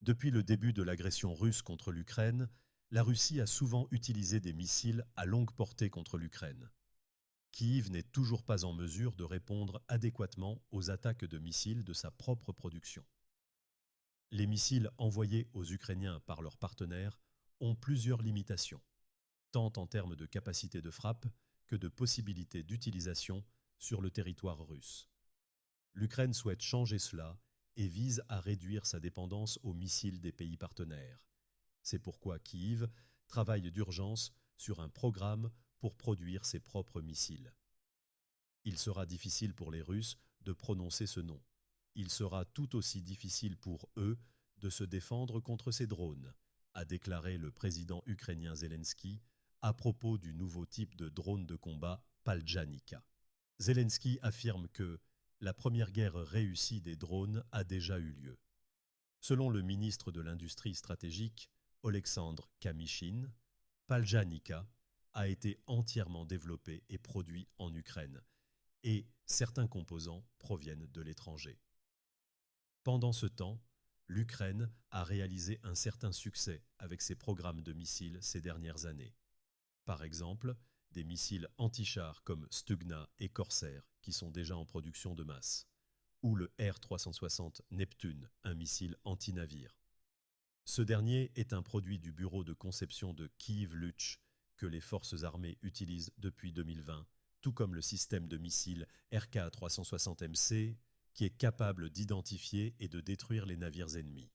Depuis le début de l'agression russe contre l'Ukraine, la Russie a souvent utilisé des missiles à longue portée contre l'Ukraine. Kiev n'est toujours pas en mesure de répondre adéquatement aux attaques de missiles de sa propre production. Les missiles envoyés aux Ukrainiens par leurs partenaires ont plusieurs limitations, tant en termes de capacité de frappe que de possibilités d'utilisation sur le territoire russe. L'Ukraine souhaite changer cela et vise à réduire sa dépendance aux missiles des pays partenaires. C'est pourquoi Kiev travaille d'urgence sur un programme pour produire ses propres missiles. Il sera difficile pour les Russes de prononcer ce nom. Il sera tout aussi difficile pour eux de se défendre contre ces drones, a déclaré le président ukrainien Zelensky à propos du nouveau type de drone de combat Paljanika. Zelensky affirme que la première guerre réussie des drones a déjà eu lieu. Selon le ministre de l'Industrie stratégique, Oleksandr Kamyshin, Paljanika a été entièrement développé et produit en Ukraine, et certains composants proviennent de l'étranger. Pendant ce temps, l'Ukraine a réalisé un certain succès avec ses programmes de missiles ces dernières années. Par exemple, des missiles anti-chars comme Stugna et Corsair, qui sont déjà en production de masse, ou le R-360 Neptune, un missile anti-navire. Ce dernier est un produit du bureau de conception de Kyiv-Luch que les forces armées utilisent depuis 2020, tout comme le système de missiles RK-360MC, qui est capable d'identifier et de détruire les navires ennemis.